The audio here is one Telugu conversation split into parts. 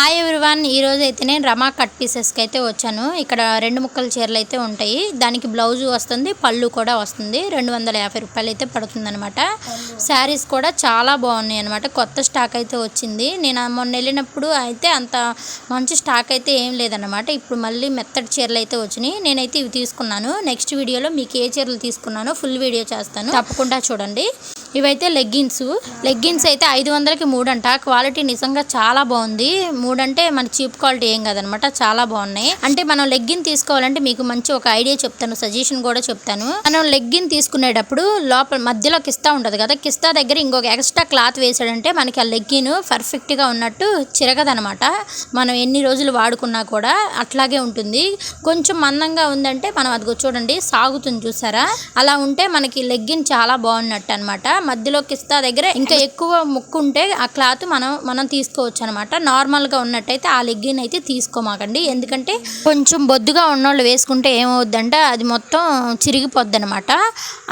హాయ్ ఎవ్రీవన్, ఈ రోజు అయితే నేను రమా కట్ పీసెస్కి అయితే వచ్చాను. ఇక్కడ 2 ముక్కల చీరలు అయితే ఉంటాయి. దానికి బ్లౌజ్ వస్తుంది, పళ్ళు కూడా వస్తుంది. 250 రూపాయలు అయితే పడుతుందన్నమాట. శారీస్ కూడా చాలా బాగున్నాయి అనమాట. కొత్త స్టాక్ అయితే వచ్చింది. నేను మొన్న వెళ్ళినప్పుడు అయితే అంత మంచి స్టాక్ అయితే ఏం లేదన్నమాట. ఇప్పుడు మళ్ళీ మెత్తడి చీరలు అయితే వచ్చినాయి. నేనైతే ఇవి తీసుకున్నాను. నెక్స్ట్ వీడియోలో మీకు ఏ చీరలు తీసుకున్నానో ఫుల్ వీడియో చేస్తాను, తప్పకుండా చూడండి. ఇవైతే లెగ్గిన్స్ అయితే 500కి 3 అంట. క్వాలిటీ నిజంగా చాలా బాగుంది. 3 అంటే మన చీప్ క్వాలిటీ ఏం కాదనమాట, చాలా బాగున్నాయి. అంటే మనం లెగ్గిన్ తీసుకోవాలంటే మీకు మంచి ఒక ఐడియా చెప్తాను, సజెషన్ కూడా చెప్తాను. మనం లెగ్గిన్ తీసుకునేటప్పుడు లోపల మధ్యలో కిస్తా ఉంటుంది కదా, కిస్తా దగ్గర ఇంకొక ఎక్స్ట్రా క్లాత్ వేసాడంటే మనకి ఆ లెగ్గిన్ పర్ఫెక్ట్గా ఉన్నట్టు చిరగదనమాట. మనం ఎన్ని రోజులు వాడుకున్నా కూడా అట్లాగే ఉంటుంది. కొంచెం మందంగా ఉందంటే మనం అది చూడండి సాగుతుంది, చూసారా? అలా ఉంటే మనకి లెగ్గిన్ చాలా బాగున్నట్టు అనమాట. మధ్యలో కిస్తా దగ్గర ఇంకా ఎక్కువ ముక్కు ఉంటే ఆ క్లాత్ మనం తీసుకోవచ్చు అనమాట. నార్మల్గా ఉన్నట్టయితే ఆ లెగ్గిన్ అయితే తీసుకోమాకండి. ఎందుకంటే కొంచెం బొద్దుగా ఉన్నోళ్ళు వేసుకుంటే ఏమవుద్దంటే అది మొత్తం చిరిగిపోద్ది అనమాట.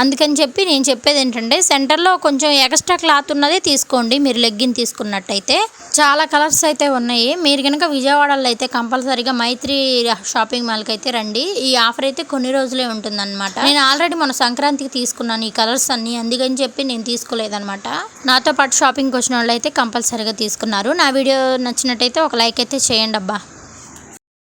అందుకని చెప్పి నేను చెప్పేది ఏంటంటే సెంటర్లో కొంచెం ఎక్స్ట్రా క్లాత్ ఉన్నదే తీసుకోండి మీరు లెగ్గిన్ తీసుకున్నట్టయితే. చాలా కలర్స్ అయితే ఉన్నాయి. మీరు కనుక విజయవాడలో అయితే కంపల్సరీగా మైత్రి షాపింగ్ మాల్కి అయితే రండి. ఈ ఆఫర్ అయితే కొన్ని రోజులే ఉంటుందన్నమాట. నేను ఆల్రెడీ మన సంక్రాంతికి తీసుకున్నాను ఈ కలర్స్ అన్ని, అందుకని చెప్పి నేను తీసుకోలేదన్నమాట. నాతో పాటు షాపింగ్కి వచ్చిన వాళ్ళు అయితే కంపల్సరీగా తీసుకున్నారు. నా వీడియో నచ్చినట్టయితే ఒక లైక్ అయితే చేయండి అబ్బా.